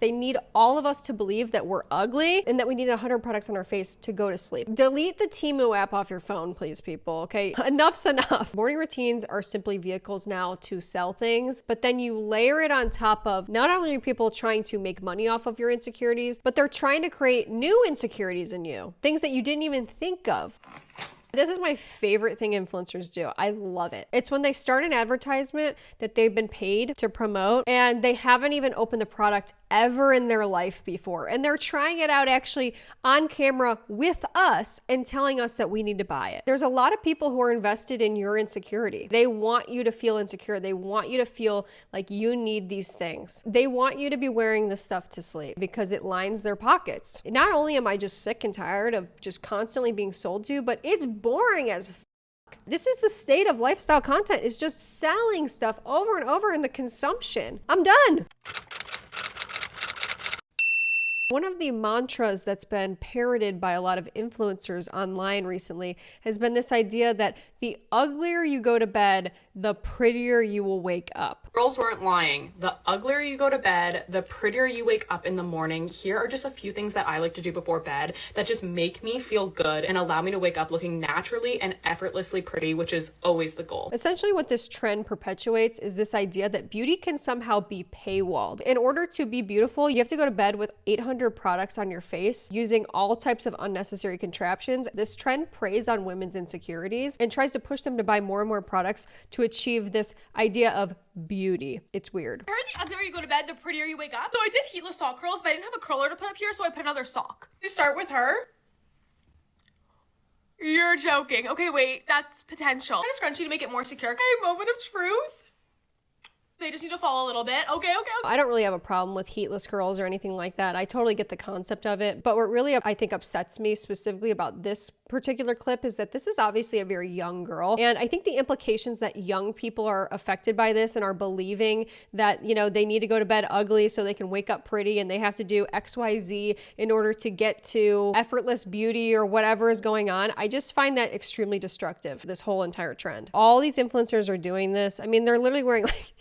They need all of us to believe that we're ugly and that we need 100 products on our face to go to sleep. Delete the Temu app off your phone, please, people, okay? Enough's enough. Morning routines are simply vehicles now to sell things, but then you layer it on top of not only are people trying to make money off of your insecurities, but they're trying to create new insecurities in you, things that you didn't even think of. This is my favorite thing influencers do. I love it. It's when they start an advertisement that they've been paid to promote and they haven't even opened the product ever in their life before. And they're trying it out actually on camera with us and telling us that we need to buy it. There's a lot of people who are invested in your insecurity. They want you to feel insecure. They want you to feel like you need these things. They want you to be wearing this stuff to sleep because it lines their pockets. Not only am I just sick and tired of just constantly being sold to, but it's boring as fuck. This is the state of lifestyle content, is just selling stuff over and over in the consumption. I'm done. One of the mantras that's been parroted by a lot of influencers online recently has been this idea that the uglier you go to bed, the prettier you will wake up. Girls weren't lying. The uglier you go to bed, the prettier you wake up in the morning. Here are just a few things that I like to do before bed that just make me feel good and allow me to wake up looking naturally and effortlessly pretty, which is always the goal. Essentially what this trend perpetuates is this idea that beauty can somehow be paywalled. In order to be beautiful, you have to go to bed with 800 products on your face using all types of unnecessary contraptions. This trend preys on women's insecurities and tries to push them to buy more and more products to achieve this idea of beauty. It's weird. I heard the uglier you go to bed, the prettier you wake up. So I did heatless sock curls, but I didn't have a curler to put up here, so I put another sock. You start with her. You're joking. Okay, wait, that's potential. And a scrunchie to make it more secure. Okay, moment of truth. They just need to fall a little bit. Okay. I don't really have a problem with heatless curls or anything like that. I totally get the concept of it. But what really, I think, upsets me specifically about this particular clip is that this is obviously a very young girl. And I think the implications that young people are affected by this and are believing that, you know, they need to go to bed ugly so they can wake up pretty and they have to do XYZ in order to get to effortless beauty or whatever is going on. I just find that extremely destructive, this whole entire trend. All these influencers are doing this. I mean, they're literally wearing like,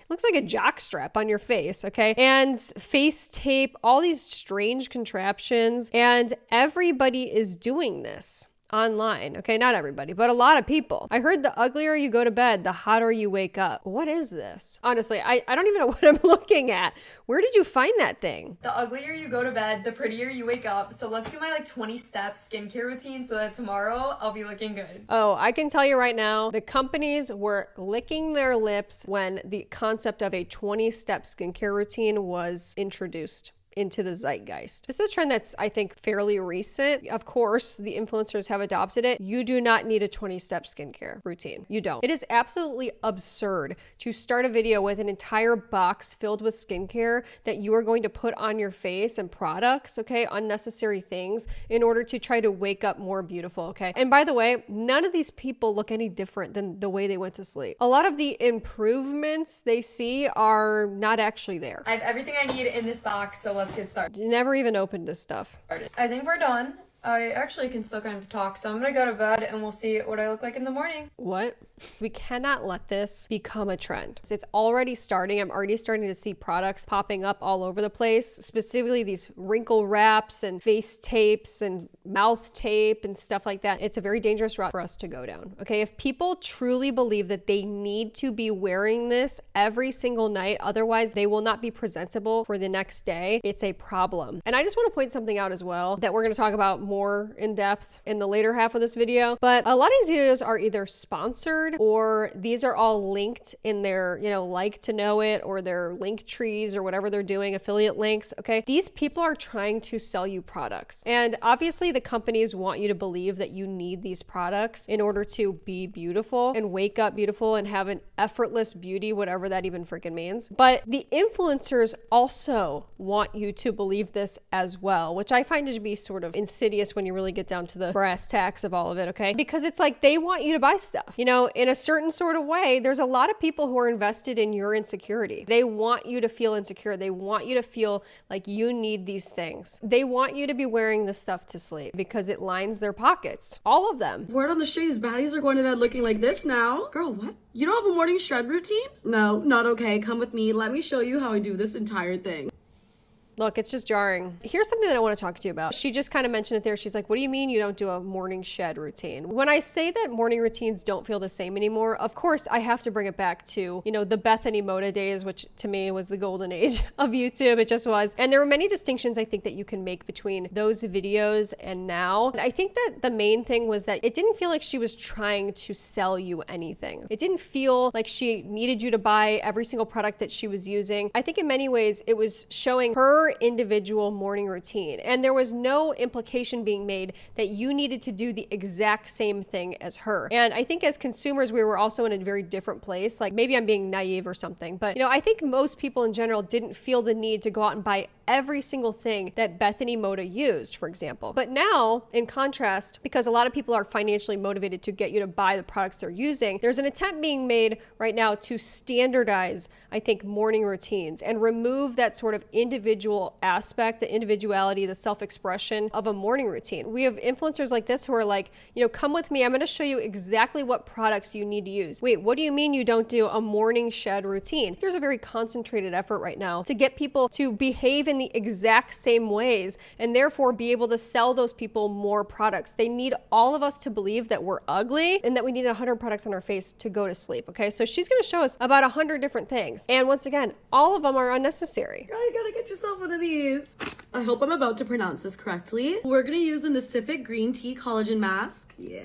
looks like a jock strap on your face, okay? And face tape, all these strange contraptions, and everybody is doing this online, okay? Not everybody, but a lot of people. I heard the uglier you go to bed, the hotter you wake up. What is this? Honestly, I don't even know what I'm looking at. Where did you find that thing? The uglier you go to bed, the prettier you wake up. So let's do my like 20-step skincare routine so that tomorrow I'll be looking good. Oh, I can tell you right now, the companies were licking their lips when the concept of a 20-step skincare routine was introduced into the zeitgeist. This is a trend that's, I think, fairly recent. Of course, the influencers have adopted it. You do not need a 20-step skincare routine. You don't. It is absolutely absurd to start a video with an entire box filled with skincare that you are going to put on your face and products, okay, unnecessary things, in order to try to wake up more beautiful, okay? And by the way, none of these people look any different than the way they went to sleep. A lot of the improvements they see are not actually there. I have everything I need in this box, so let's get started. Never even opened this stuff. I think we're done. I actually can still kind of talk, so I'm gonna go to bed and we'll see what I look like in the morning. What? We cannot let this become a trend. It's already starting. I'm already starting to see products popping up all over the place, specifically these wrinkle wraps and face tapes and mouth tape and stuff like that. It's a very dangerous route for us to go down. Okay, if people truly believe that they need to be wearing this every single night, otherwise they will not be presentable for the next day, it's a problem. And I just want to point something out as well that we're going to talk about more in depth in the later half of this video, but a lot of these videos are either sponsored or these are all linked in their, you know, like to know it or their link trees or whatever they're doing, affiliate links, okay? These people are trying to sell you products. And obviously the companies want you to believe that you need these products in order to be beautiful and wake up beautiful and have an effortless beauty, whatever that even freaking means. But the influencers also want you to believe this as well, which I find to be sort of insidious when you really get down to the brass tacks of all of it, okay? Because it's like they want you to buy stuff. You know, in a certain sort of way, there's a lot of people who are invested in your insecurity. They want you to feel insecure. They want you to feel like you need these things. They want you to be wearing this stuff to sleep because it lines their pockets. All of them. Word on the street is baddies are going to bed looking like this now. Girl, what? You don't have a morning shred routine? No, not okay. Come with me. Let me show you how I do this entire thing. Look, it's just jarring. Here's something that I want to talk to you about. She just kind of mentioned it there. She's like, what do you mean you don't do a morning shed routine? When I say that morning routines don't feel the same anymore, of course, I have to bring it back to, you know, the Bethany Moda days, which to me was the golden age of YouTube. It just was. And there were many distinctions I think that you can make between those videos and now. And I think that the main thing was that it didn't feel like she was trying to sell you anything. It didn't feel like she needed you to buy every single product that she was using. I think in many ways it was showing her individual morning routine. And there was no implication being made that you needed to do the exact same thing as her. And I think as consumers, we were also in a very different place. Like maybe I'm being naive or something, but you know, I think most people in general didn't feel the need to go out and buy every single thing that Bethany Moda used, for example. But now, in contrast, because a lot of people are financially motivated to get you to buy the products they're using, there's an attempt being made right now to standardize, I think, morning routines and remove that sort of individual aspect, the individuality, the self-expression of a morning routine. We have influencers like this who are like, you know, come with me, I'm gonna show you exactly what products you need to use. Wait, what do you mean you don't do a morning shed routine? There's a very concentrated effort right now to get people to behave in the exact same ways and therefore be able to sell those people more products. They need all of us to believe that we're ugly and that we need 100 products on our face to go to sleep. Okay, so she's gonna show us about 100 different things. And once again, all of them are unnecessary. Girl, you gotta get yourself one of these. I hope I'm about to pronounce this correctly. We're gonna use the Unethical green tea collagen mask. Yeah.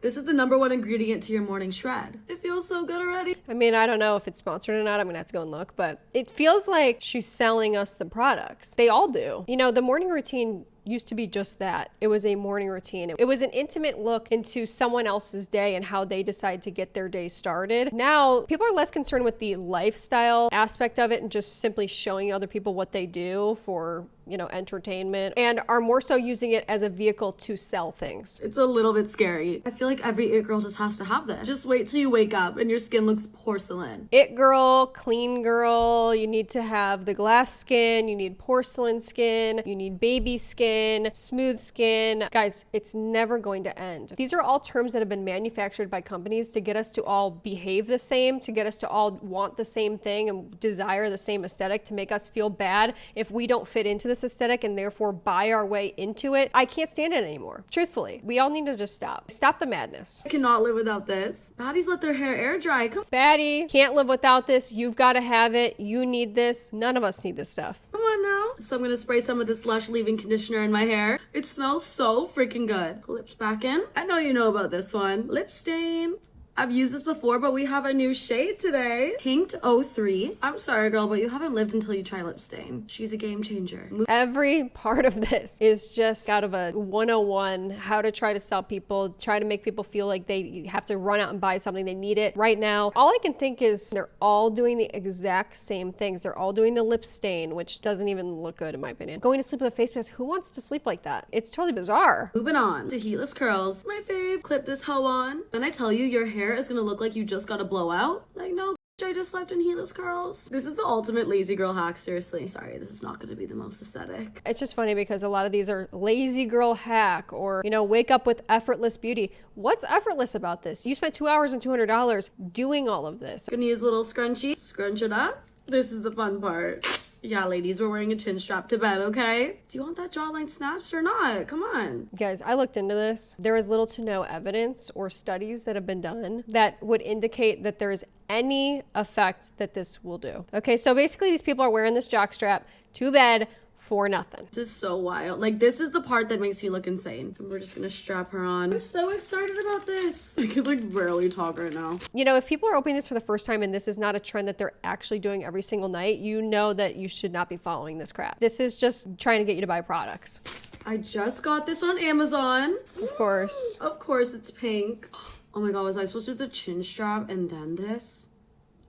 This is the #1 ingredient to your morning shred. It feels so good already. I mean, I don't know if it's sponsored or not. I'm gonna have to go and look, but it feels like she's selling us the products. They all do. You know, the morning routine used to be just that. It was a morning routine. It was an intimate look into someone else's day and how they decide to get their day started. Now, people are less concerned with the lifestyle aspect of it and just simply showing other people what they do for, you know, entertainment, and are more so using it as a vehicle to sell things. It's a little bit scary. I feel like every it girl just has to have this. Just wait till you wake up and your skin looks porcelain. It girl, clean girl, you need to have the glass skin, you need porcelain skin, you need baby skin, smooth skin. Guys, it's never going to end. These are all terms that have been manufactured by companies to get us to all behave the same, to get us to all want the same thing and desire the same aesthetic, to make us feel bad if we don't fit into this aesthetic and therefore buy our way into it. I can't stand it anymore. Truthfully, we all need to just stop. Stop the madness. I cannot live without this. Baddies let their hair air dry. Come Baddie, can't live without this. You've got to have it. You need this. None of us need this stuff. on now. So I'm gonna spray some of this Lush leave-in conditioner in my hair. It smells so freaking good. Lips back in. I know you know about this one. Lip stain. I've used this before, but we have a new shade today. Pinked 03. I'm sorry, girl, but you haven't lived until you try lip stain. She's a game changer. Every part of this is just out of a 101, how to try to sell people, try to make people feel like they have to run out and buy something, they need it right now. All I can think is they're all doing the exact same things. They're all doing the lip stain, which doesn't even look good in my opinion. Going to sleep with a face mask, who wants to sleep like that? It's totally bizarre. Moving on to heatless curls. My fave, clip this hoe on. When I tell you your hair is gonna look like you just got a blowout, like no, I just slept in heatless curls. This is the ultimate lazy girl hack, seriously. Sorry, this is not gonna be the most aesthetic. It's just funny because a lot of these are lazy girl hack or, you know, wake up with effortless beauty. What's effortless about this? You spent 2 hours and $200 doing all of this. Gonna use a little scrunchie, scrunch it up. This is the fun part. Yeah, ladies, we're wearing a chin strap to bed, okay? Do you want that jawline snatched or not? Come on. Guys, I looked into this. There is little to no evidence or studies that have been done that would indicate that there is any effect that this will do. Okay, so basically these people are wearing this jock strap to bed for nothing. This is so wild. Like, this is the part that makes me look insane. And we're just gonna strap her on. I'm so excited about this. I can like barely talk right now. You know, if people are opening this for the first time and this is not a trend that they're actually doing every single night, you know that you should not be following this crap. This is just trying to get you to buy products. I just got this on Amazon. Of course. Of course it's pink. Oh my god, was I supposed to do the chin strap and then this?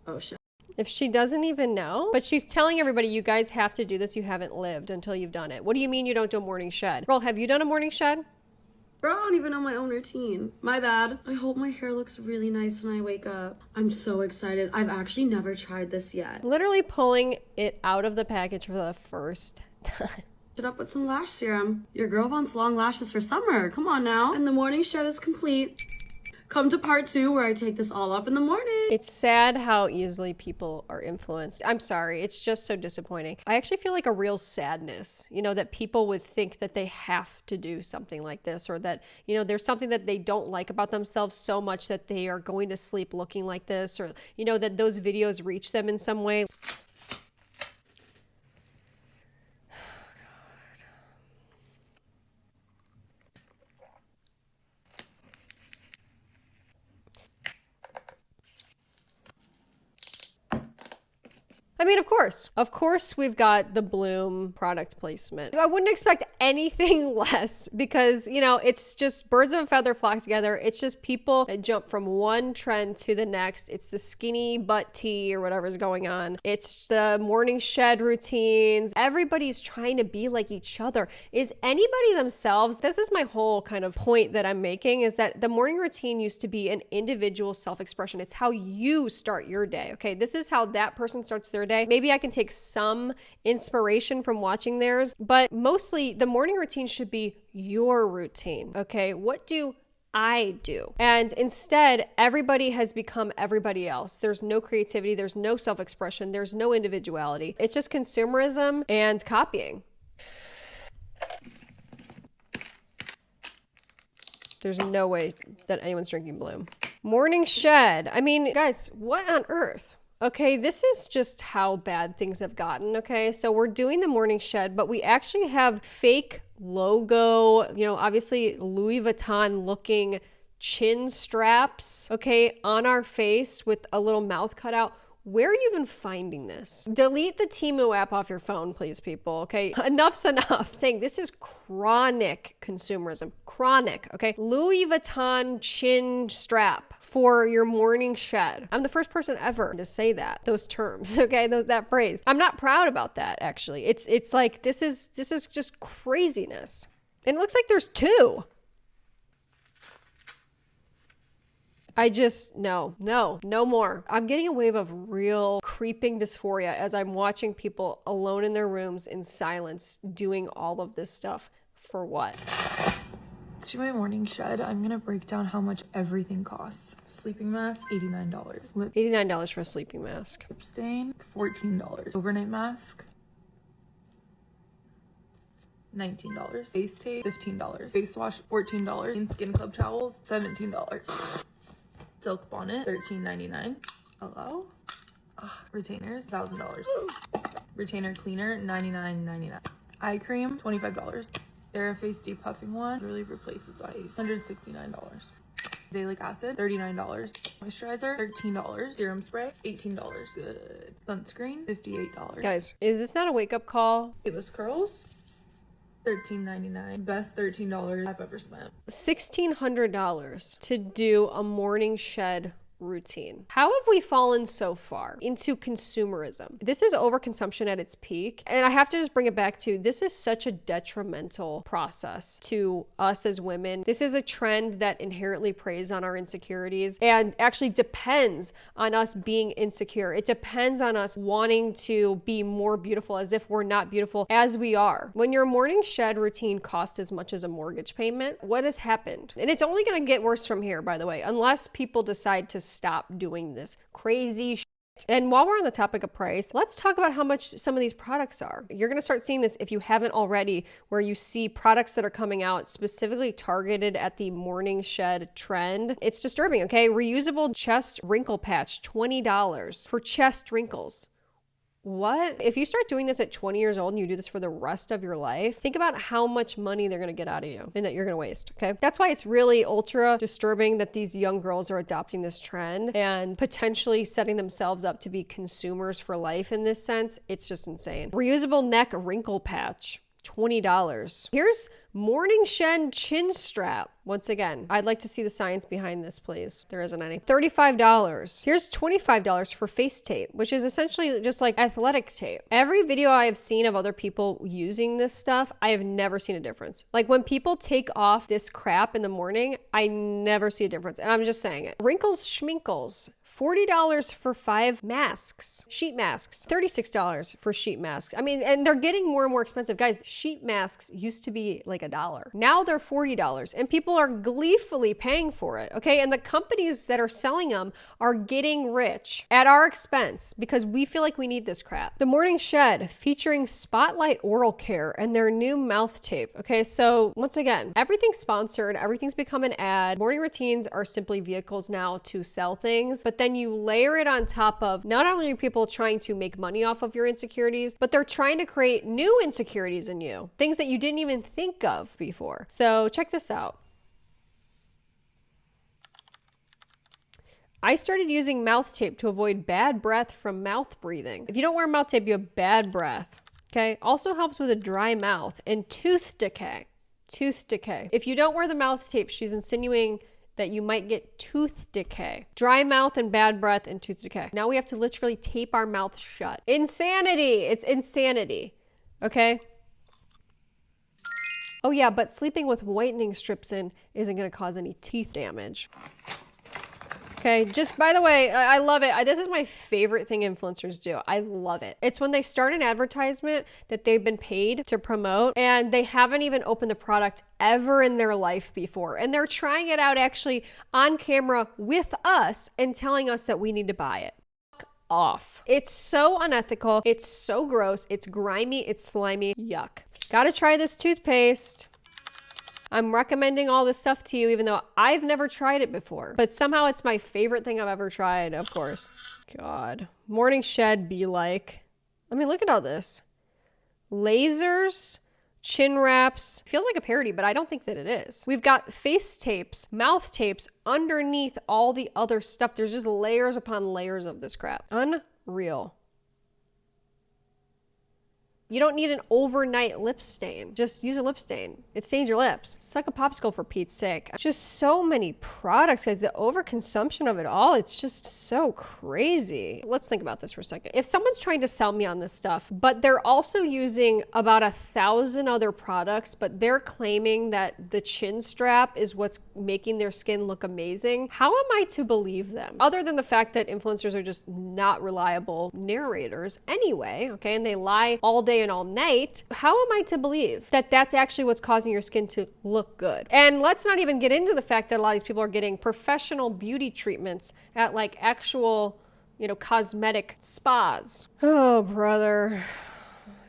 Oh shit. If she doesn't even know, but she's telling everybody, you guys have to do this. You haven't lived until you've done it. What do you mean you don't do a morning shed? Girl, have you done a morning shed? Bro, I don't even know my own routine. My bad. I hope my hair looks really nice when I wake up. I'm so excited. I've actually never tried this yet. Literally pulling it out of the package for the first time. It up with some lash serum. Your girl wants long lashes for summer. Come on now. And the morning shed is complete. Come to part 2 where I take this all off in the morning. It's sad how easily people are influenced. I'm sorry, it's just so disappointing. I actually feel like a real sadness, you know, that people would think that they have to do something like this, or that, you know, there's something that they don't like about themselves so much that they are going to sleep looking like this, or, you know, that those videos reach them in some way. I mean, of course we've got the Bloom product placement. I wouldn't expect anything less because, you know, it's just birds of a feather flock together. It's just people that jump from one trend to the next. It's the skinny butt tee or whatever's going on. It's the morning shed routines. Everybody's trying to be like each other. Is anybody themselves? This is my whole kind of point that I'm making, is that the morning routine used to be an individual self-expression. It's how you start your day. Okay, this is how that person starts their day. Maybe I can take some inspiration from watching theirs, but mostly the morning routine should be your routine. Okay, what do I do? And instead, everybody has become everybody else. There's no creativity, there's no self-expression, there's no individuality. It's just consumerism and copying. There's no way that anyone's drinking Bloom. Morning shed. I mean, guys, what on earth? Okay, this is just how bad things have gotten, okay? So we're doing the morning shed, but we actually have fake logo, you know, obviously Louis Vuitton looking chin straps, okay, on our face with a little mouth cut out. Where are you even finding this? Delete the Temu app off your phone, please, people, okay? Enough's enough. Saying this is chronic consumerism. Chronic, okay? Louis Vuitton chin strap for your morning shed. I'm the first person ever to say that, those terms, okay? That phrase. I'm not proud about that, actually. It's like, this is just craziness. And it looks like there's two. I just, no more. I'm getting a wave of real creeping dysphoria as I'm watching people alone in their rooms in silence doing all of this stuff. For what? To my morning shed, I'm gonna break down how much everything costs. Sleeping mask, $89. $89 for a sleeping mask. Lip stain, $14. Overnight mask, $19. Face tape, $15. Face wash, $14. And Skin Club towels, $17. Silk bonnet, $13.99. Hello? Retainers, $1,000. Retainer cleaner, $99.99. Eye cream, $25. Theraface depuffing one really replaces ice, $169. Azelaic acid, $39. Moisturizer, $13. Serum spray, $18. Good. Sunscreen, $58. Guys, is this not a wake-up call? Weightless curls, $13.99. Best $13 I've ever spent. $1,600 to do a morning shed routine. How have we fallen so far into consumerism? This is overconsumption at its peak. And I have to just bring it back to, this is such a detrimental process to us as women. This is a trend that inherently preys on our insecurities and actually depends on us being insecure. It depends on us wanting to be more beautiful as if we're not beautiful as we are. When your morning shed routine costs as much as a mortgage payment, what has happened? And it's only going to get worse from here, by the way, unless people decide to stop doing this crazy shit. And while we're on the topic of price, let's talk about how much some of these products are. You're going to start seeing this if you haven't already, where you see products that are coming out specifically targeted at the morning shed trend. It's disturbing, okay? Reusable chest wrinkle patch, $20 for chest wrinkles. What? If you start doing this at 20 years old and you do this for the rest of your life, think about how much money they're going to get out of you and that you're going to waste, okay? That's why it's really ultra disturbing that these young girls are adopting this trend and potentially setting themselves up to be consumers for life in this sense. It's just insane. Reusable neck wrinkle patch, $20. Here's morning shed chin strap. Once again, I'd like to see the science behind this, please. There isn't any. $35. Here's $25 for face tape, which is essentially just like athletic tape. Every video I have seen of other people using this stuff, I have never seen a difference. Like when people take off this crap in the morning, I never see a difference. And I'm just saying it. Wrinkles schminkles, $40 for 5 masks, sheet masks, $36 for sheet masks. I mean, and they're getting more and more expensive. Guys, sheet masks used to be like $1. Now they're $40 and people are gleefully paying for it, okay? And the companies that are selling them are getting rich at our expense because we feel like we need this crap. The Morning Shed featuring Spotlight Oral Care and their new mouth tape. Okay, so once again, everything's sponsored, everything's become an ad. Morning routines are simply vehicles now to sell things, but then you layer it on top of not only are people trying to make money off of your insecurities, but they're trying to create new insecurities in you, things that you didn't even think of before. So check this out. I started using mouth tape to avoid bad breath from mouth breathing. If you don't wear mouth tape, you have bad breath. Okay, also helps with a dry mouth and tooth decay. Tooth decay. If you don't wear the mouth tape, she's insinuating that you might get tooth decay. Dry mouth and bad breath and tooth decay. Now we have to literally tape our mouth shut. Insanity! It's insanity. Okay? Oh yeah, but sleeping with whitening strips in isn't gonna cause any teeth damage. Okay, just by the way, I love it. This is my favorite thing influencers do. I love it. It's when they start an advertisement that they've been paid to promote and they haven't even opened the product ever in their life before. And they're trying it out actually on camera with us and telling us that we need to buy it. Fuck off. It's so unethical. It's so gross. It's grimy. It's slimy. Yuck. Gotta try this toothpaste. I'm recommending all this stuff to you, even though I've never tried it before. But somehow it's my favorite thing I've ever tried, of course. God. Morning Shed be like. I mean, look at all this. Lasers, chin wraps. Feels like a parody, but I don't think that it is. We've got face tapes, mouth tapes underneath all the other stuff. There's just layers upon layers of this crap. Unreal. You don't need an overnight lip stain. Just use a lip stain. It stains your lips. Suck a popsicle for Pete's sake. Just so many products, guys. The overconsumption of it all, it's just so crazy. Let's think about this for a second. If someone's trying to sell me on this stuff, but they're also using about 1,000 other products, but they're claiming that the chin strap is what's making their skin look amazing, how am I to believe them? Other than the fact that influencers are just not reliable narrators anyway, okay? And they lie all day and all night. How am I to believe that that's actually what's causing your skin to look good? And let's not even get into the fact that a lot of these people are getting professional beauty treatments at like actual, you know, cosmetic spas. Oh, brother.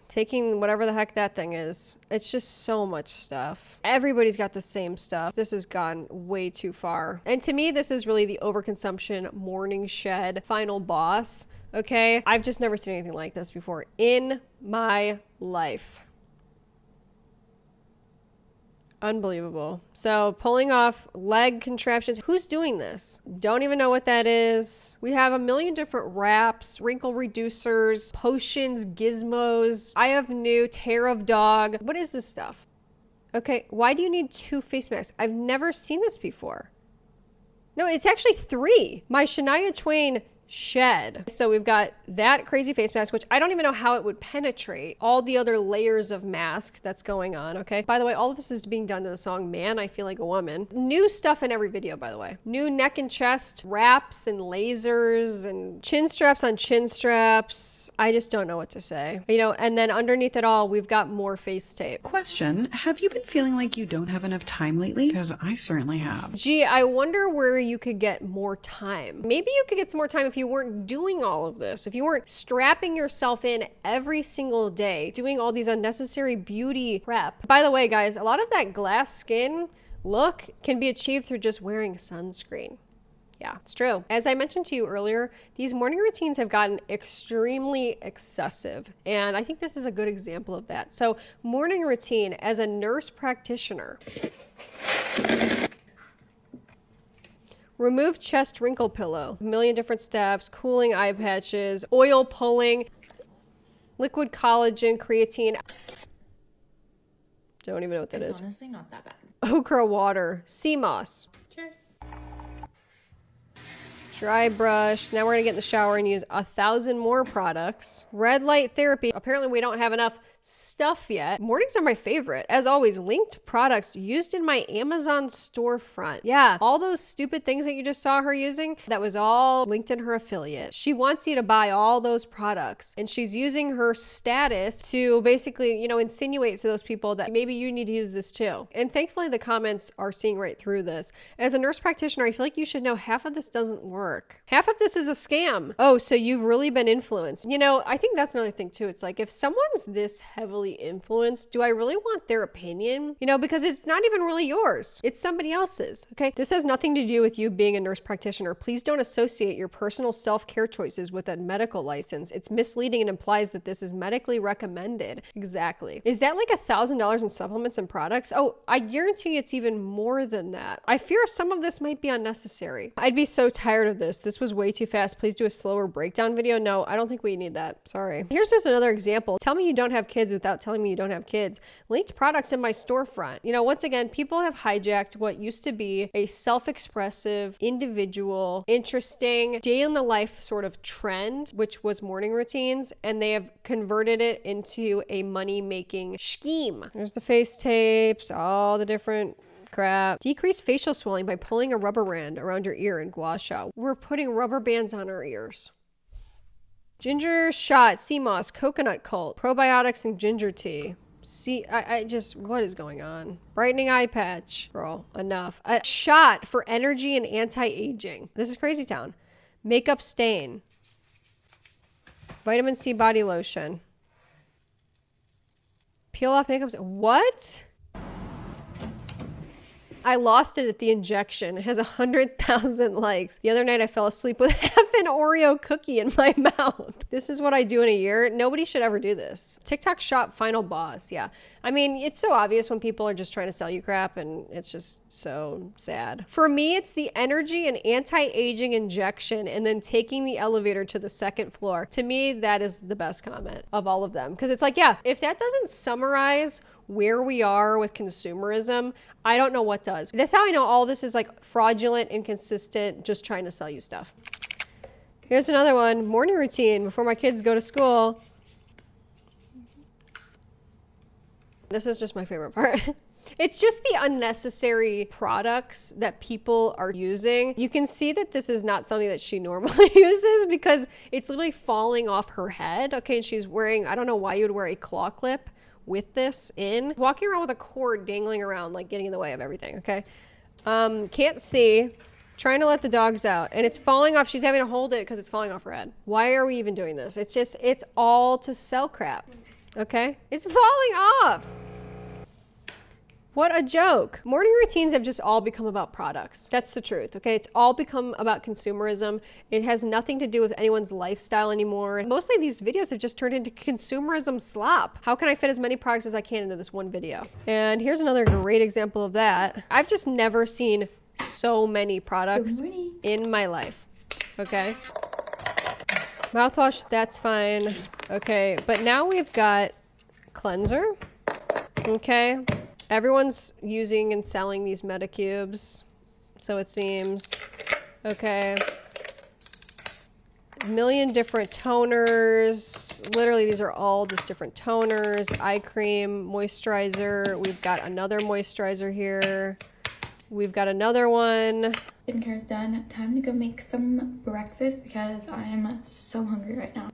Taking whatever the heck that thing is. It's just so much stuff. Everybody's got the same stuff. This has gone way too far. And to me, this is really the overconsumption Morning Shed final boss. Okay, I've just never seen anything like this before in my life. Unbelievable. So pulling off leg contraptions. Who's doing this? Don't even know what that is. We have a million different wraps, wrinkle reducers, potions, gizmos. I have new tear of dog. What is this stuff? Okay, why do you need 2 face masks? I've never seen this before. No, it's actually 3. My Shania Twain shed. So we've got that crazy face mask, which I don't even know how it would penetrate all the other layers of mask that's going on, okay? By the way, all of this is being done to the song Man, I Feel Like a Woman. New stuff in every video, by the way. New neck and chest wraps and lasers and chin straps on chin straps. I just don't know what to say. You know, and then underneath it all, we've got more face tape. Question, have you been feeling like you don't have enough time lately? Because I certainly have. Gee, I wonder where you could get more time. Maybe you could get some more time if you weren't doing all of this, if you weren't strapping yourself in every single day, doing all these unnecessary beauty prep. By the way, guys, a lot of that glass skin look can be achieved through just wearing sunscreen. Yeah, it's true. As I mentioned to you earlier, these morning routines have gotten extremely excessive, and I think this is a good example of that. So, morning routine as a nurse practitioner. Remove chest wrinkle pillow. A million different steps, cooling eye patches, oil pulling, liquid collagen, creatine. Don't even know what that is. Honestly, not that bad. Okra water, sea moss. Cheers. Dry brush. Now we're gonna get in the shower and use 1,000 more products. Red light therapy. Apparently we don't have enough stuff yet. Mornings are my favorite. As always, linked products used in my Amazon storefront. Yeah, all those stupid things that you just saw her using, that was all linked in her affiliate. She wants you to buy all those products, and she's using her status to basically, you know, insinuate to those people that maybe you need to use this too. And thankfully the comments are seeing right through this. As a nurse practitioner, I feel like you should know half of this doesn't work. Half of this is a scam. Oh, so you've really been influenced. You know, I think that's another thing too. It's like, if someone's this heavily influenced, do I really want their opinion? You know, because it's not even really yours. It's somebody else's, okay? This has nothing to do with you being a nurse practitioner. Please don't associate your personal self-care choices with a medical license. It's misleading and implies that this is medically recommended. Exactly. Is that like $1,000 in supplements and products? Oh, I guarantee it's even more than that. I fear some of this might be unnecessary. I'd be so tired of this. This was way too fast. Please do a slower breakdown video. No, I don't think we need that. Sorry. Here's just another example. Tell me you don't have kids without telling me you don't have kids. Linked products in my storefront. You know, once again, people have hijacked what used to be a self-expressive, individual, interesting, day in the life sort of trend, which was morning routines, and they have converted it into a money-making scheme. There's the face tapes, all the different crap. Decrease facial swelling by pulling a rubber band around your ear in gua sha. We're putting rubber bands on our ears. Ginger shot, sea moss, coconut cult, probiotics and ginger tea. See, I just, what is going on? Brightening eye patch. Girl, enough. A shot for energy and anti-aging. This is crazy town. Makeup stain. Vitamin C body lotion. Peel off makeup stain. What? I lost it at the injection. It has 100,000 likes. The other night I fell asleep with half an Oreo cookie in my mouth. This is what I do in a year. Nobody should ever do this. TikTok shop final boss. Yeah. I mean, it's so obvious when people are just trying to sell you crap, and it's just so sad. For me, it's the energy and anti-aging injection and then taking the elevator to the second floor. To me, that is the best comment of all of them. Because it's like, yeah, if that doesn't summarize where we are with consumerism, I don't know what does. That's how I know all this is like fraudulent, inconsistent, just trying to sell you stuff. Here's another one. Morning routine before my kids go to school. This is just my favorite part. It's just the unnecessary products that people are using. You can see that this is not something that she normally uses because it's literally falling off her head. Okay, and she's wearing, I don't know why you would wear a claw clip with this in. Walking around with a cord dangling around, like getting in the way of everything, okay? Can't see. Trying to let the dogs out, and it's falling off. She's having to hold it because it's falling off her head. Why are we even doing this? It's just, it's all to sell crap, okay? It's falling off. What a joke. Morning routines have just all become about products. That's the truth, okay? It's all become about consumerism. It has nothing to do with anyone's lifestyle anymore. Mostly these videos have just turned into consumerism slop. How can I fit as many products as I can into this one video? And here's another great example of that. I've just never seen so many products in my life, okay? Mouthwash, that's fine. Okay, but now we've got cleanser, okay? Everyone's using and selling these Metacubes, so it seems. Okay. A million different toners. Literally, these are all just different toners. Eye cream, moisturizer. We've got another moisturizer here. We've got another one. Skincare is done. Time to go make some breakfast because I am so hungry right now.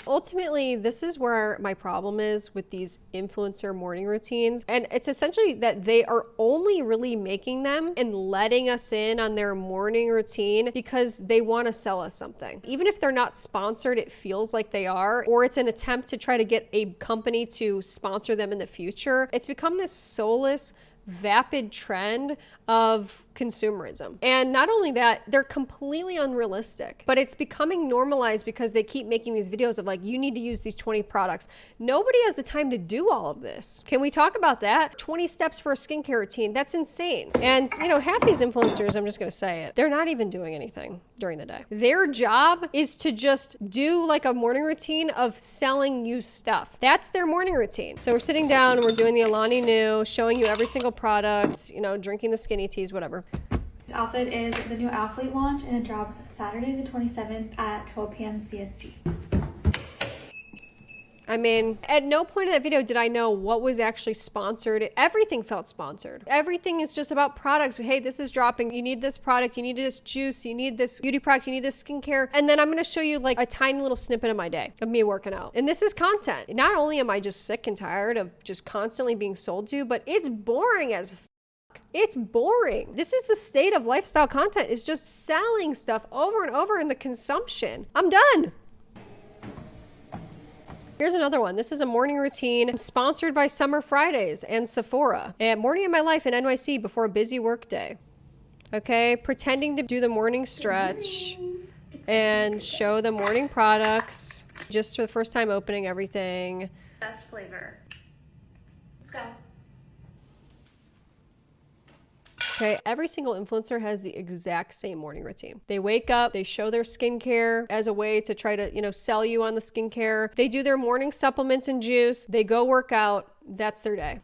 Ultimately, this is where my problem is with these influencer morning routines. And it's essentially that they are only really making them and letting us in on their morning routine because they want to sell us something. Even if they're not sponsored, it feels like they are, or it's an attempt to try to get a company to sponsor them in the future. It's become this soulless, vapid trend of consumerism. And not only that, they're completely unrealistic, but it's becoming normalized because they keep making these videos of like, you need to use these 20 products. Nobody has the time to do all of this. Can we talk about that? 20 steps for a skincare routine. That's insane. And you know, half these influencers, I'm just gonna say it, they're not even doing anything during the day. Their job is to just do like a morning routine of selling you stuff. That's their morning routine. So we're sitting down and we're doing the Alani Nu, showing you every single product, you know, drinking the skinny teas, whatever. This outfit is the new athlete launch and it drops Saturday the 27th at 12 p.m. CST. I mean, at no point in that video did I know what was actually sponsored. Everything felt sponsored. Everything is just about products. Hey, this is dropping. You need this product. You need this juice. You need this beauty product. You need this skincare. And then I'm going to show you like a tiny little snippet of my day of me working out. And this is content. Not only am I just sick and tired of just constantly being sold to, but it's boring as it's boring. This is the state of lifestyle content, is just selling stuff over and over in the consumption. I'm done. Here's another one. This is a morning routine sponsored by Summer Fridays and Sephora. And morning in my life in NYC before a busy work day. Okay, pretending to do the morning stretch and show the morning products just for the first time opening everything. Best flavor. Let's go. Okay, every single influencer has the exact same morning routine. They wake up, they show their skincare as a way to try to, sell you on the skincare. They do their morning supplements and juice. They go work out. That's their day.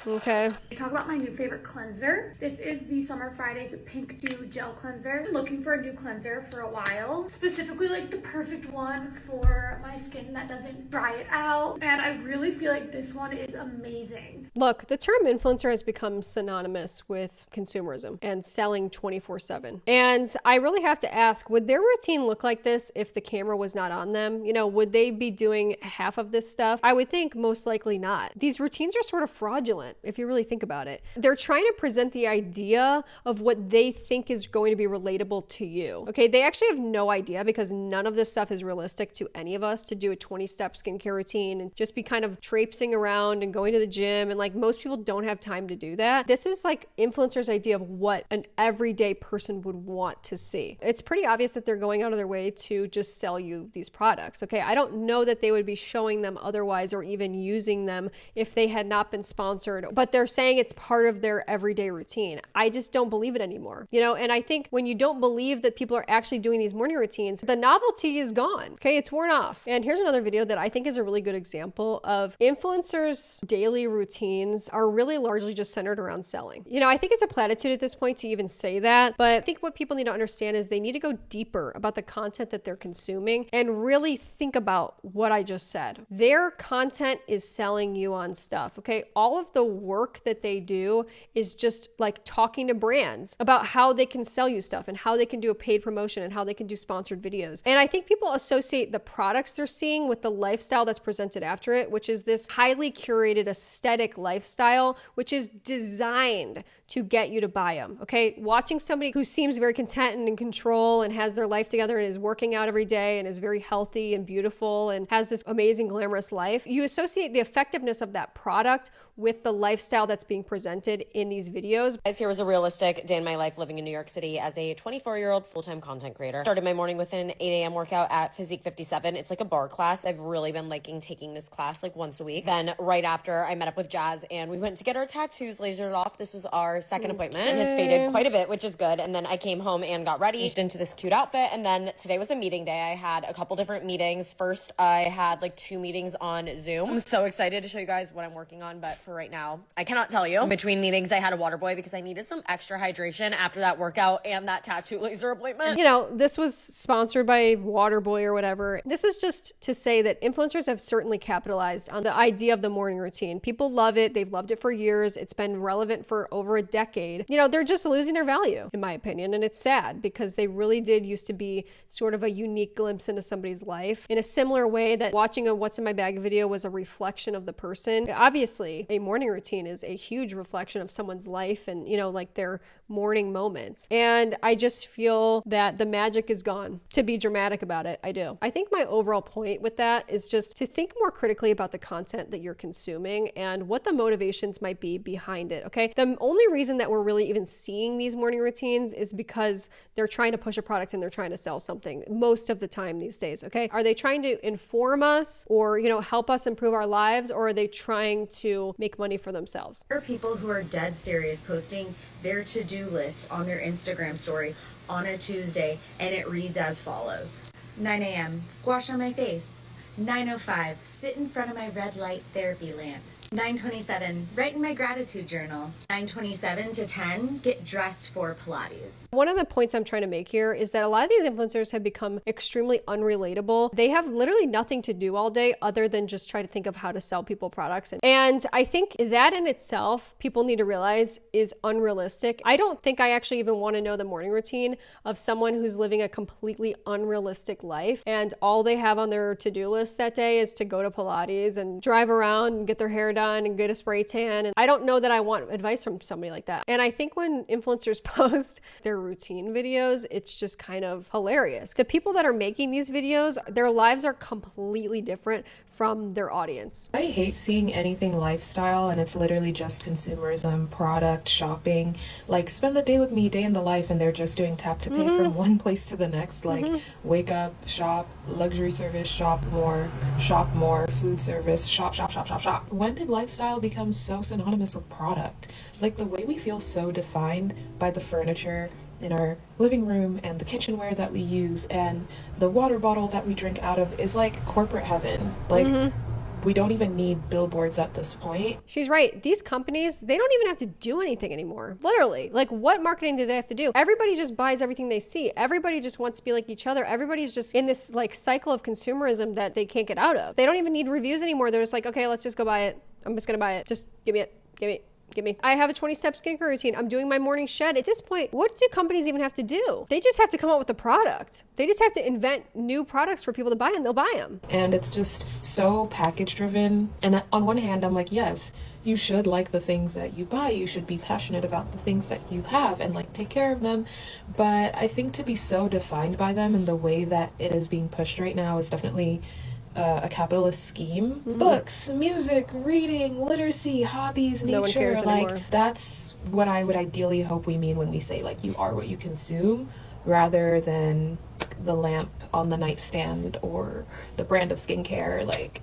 Okay. Talk about my new favorite cleanser. This is the Summer Fridays Pink Dew Gel Cleanser. Been looking for a new cleanser for a while. Specifically like the perfect one for my skin that doesn't dry it out. And I really feel like this one is amazing. Look, the term influencer has become synonymous with consumerism and selling 24/7. And I really have to ask, would their routine look like this if the camera was not on them? Would they be doing half of this stuff? I would think most likely not. These routines are sort of fraudulent, if you really think about it. They're trying to present the idea of what they think is going to be relatable to you. Okay, they actually have no idea, because none of this stuff is realistic to any of us, to do a 20-step skincare routine and just be kind of traipsing around and going to the gym. And like, most people don't have time to do that. This is like influencers' idea of what an everyday person would want to see. It's pretty obvious that they're going out of their way to just sell you these products. Okay, I don't know that they would be showing them otherwise or even using them if they had not been sponsored, but they're saying it's part of their everyday routine. I just don't believe it anymore, and I think when you don't believe that people are actually doing these morning routines, the novelty is gone. Okay, it's worn off. And here's another video that I think is a really good example of influencers' daily routines are really largely just centered around selling. I think it's a platitude at this point to even say that, but I think what people need to understand is they need to go deeper about the content that they're consuming and really think about what I just said. Their content is selling you on stuff, okay? All of the work that they do is just like talking to brands about how they can sell you stuff and how they can do a paid promotion and how they can do sponsored videos. And I think people associate the products they're seeing with the lifestyle that's presented after it, which is this highly curated aesthetic lifestyle, which is designed to get you to buy them. Okay, watching somebody who seems very content and in control and has their life together and is working out every day and is very healthy and beautiful and has this amazing glamorous life, you associate the effectiveness of that product with the lifestyle that's being presented in these videos. Guys, here was a realistic day in my life living in New York City as a 24-year-old full-time content creator. Started my morning with an 8 a.m. workout at Physique 57. It's like a bar class. I've really been liking taking this class like once a week. Then right after, I met up with Jazz and we went to get our tattoos lasered off. This was our second appointment. It has faded quite a bit, which is good. And then I came home and got ready, changed into this cute outfit. And then today was a meeting day. I had a couple different meetings. First, I had like 2 meetings on Zoom. I'm so excited to show you guys what I'm working on, but for right now, I cannot tell you. In between meetings, I had a water boy because I needed some extra hydration after that workout and that tattoo laser appointment. This was sponsored by Waterboy or whatever. This is just to say that influencers have certainly capitalized on the idea of the morning routine. People love it. They've loved it for years. It's been relevant for over a decade. They're just losing their value, in my opinion. And it's sad because they really did used to be sort of a unique glimpse into somebody's life in a similar way that watching a What's in My Bag video was a reflection of the person. Obviously, a morning routine is a huge reflection of someone's life and, like their morning moments. And I just feel that the magic is gone. To be dramatic about it, I do. I think my overall point with that is just to think more critically about the content that you're consuming and what the motivations might be behind it, okay? The only reason that we're really even seeing these morning routines is because they're trying to push a product and they're trying to sell something most of the time these days, okay? Are they trying to inform us or, help us improve our lives, or are they trying to make money for themselves? There are people who are dead serious posting their to-do list on their Instagram story on a Tuesday, and it reads as follows. 9 a.m., wash on my face. 9:05, sit in front of my red light therapy lamp. 9:27, write in my gratitude journal. 9:27 to 10, get dressed for Pilates. One of the points I'm trying to make here is that a lot of these influencers have become extremely unrelatable. They have literally nothing to do all day other than just try to think of how to sell people products. And I think that in itself, people need to realize is unrealistic. I don't think I actually even want to know the morning routine of someone who's living a completely unrealistic life and all they have on their to-do list that day is to go to Pilates and drive around and get their hair done and get a spray tan. And I don't know that I want advice from somebody like that. And I think when influencers post their routine videos, it's just kind of hilarious. The people that are making these videos, their lives are completely different from their audience. I hate seeing anything lifestyle and it's literally just consumerism, product, shopping. Like, spend the day with me, day in the life, and they're just doing tap to pay from one place to the next. Like, wake up, shop, luxury service, shop more, food service, shop. When did lifestyle become so synonymous with product? Like, the way we feel so defined by the furniture in our living room and the kitchenware that we use and the water bottle that we drink out of is like corporate heaven. Like, we don't even need billboards at this point. She's right. These companies, they don't even have to do anything anymore. Literally. Like, what marketing do they have to do? Everybody just buys everything they see. Everybody just wants to be like each other. Everybody's just in this like cycle of consumerism that they can't get out of. They don't even need reviews anymore. They're just like, okay, let's just go buy it. I'm just gonna buy it. Just give me it. Give me. I have a 20-step skincare routine. I'm doing my morning shed. At this point, what do companies even have to do? They just have to come up with the product. They just have to invent new products for people to buy and they'll buy them. And it's just so package driven. And on one hand, I'm like, yes, you should like the things that you buy. You should be passionate about the things that you have and like take care of them. But I think to be so defined by them and the way that it is being pushed right now is definitely a capitalist scheme. Books, music, reading, literacy, hobbies, nature. No one cares like anymore. That's what I would ideally hope we mean when we say like you are what you consume, rather than the lamp on the nightstand or the brand of skincare. Like,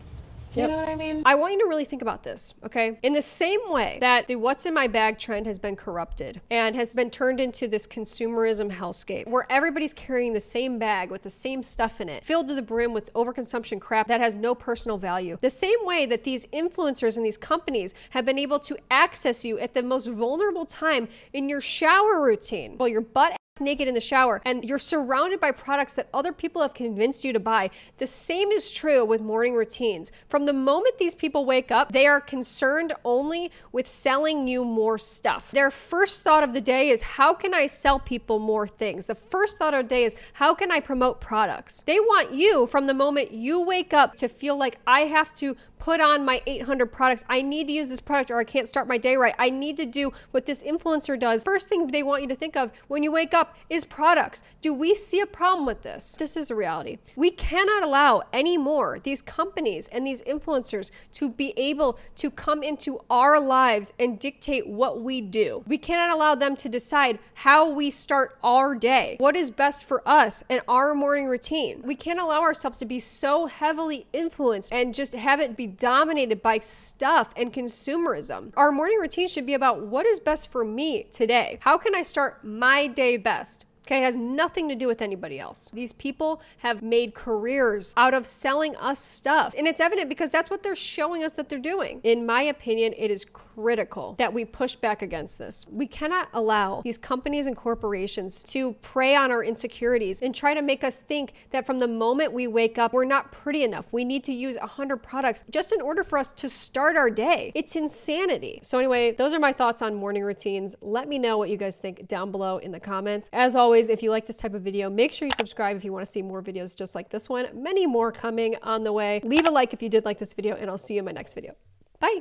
you know what I mean? I want you to really think about this, okay? In the same way that the what's in my bag trend has been corrupted and has been turned into this consumerism hellscape where everybody's carrying the same bag with the same stuff in it, filled to the brim with overconsumption crap that has no personal value. The same way that these influencers and these companies have been able to access you at the most vulnerable time in your shower routine, while your butt naked in the shower and you're surrounded by products that other people have convinced you to buy. The same is true with morning routines. From the moment these people wake up, they are concerned only with selling you more stuff. Their first thought of the day is, how can I sell people more things? The first thought of the day is, how can I promote products? They want you from the moment you wake up to feel like, I have to put on my 800 products. I need to use this product or I can't start my day right. I need to do what this influencer does. First thing they want you to think of when you wake up is products. Do we see a problem with this? This is the reality. We cannot allow anymore these companies and these influencers to be able to come into our lives and dictate what we do. We cannot allow them to decide how we start our day, what is best for us and our morning routine. We can't allow ourselves to be so heavily influenced and just have it be dominated by stuff and consumerism. Our morning routine should be about what is best for me today. How can I start my day best? Okay, it has nothing to do with anybody else. These people have made careers out of selling us stuff. And it's evident because that's what they're showing us that they're doing. In my opinion, it is critical that we push back against this. We cannot allow these companies and corporations to prey on our insecurities and try to make us think that from the moment we wake up, we're not pretty enough. We need to use 100 products just in order for us to start our day. It's insanity. So anyway, those are my thoughts on morning routines. Let me know what you guys think down below in the comments. As always, if you like this type of video, make sure you subscribe if you want to see more videos just like this one. Many more coming on the way. Leave a like if you did like this video, and I'll see you in my next video. Bye.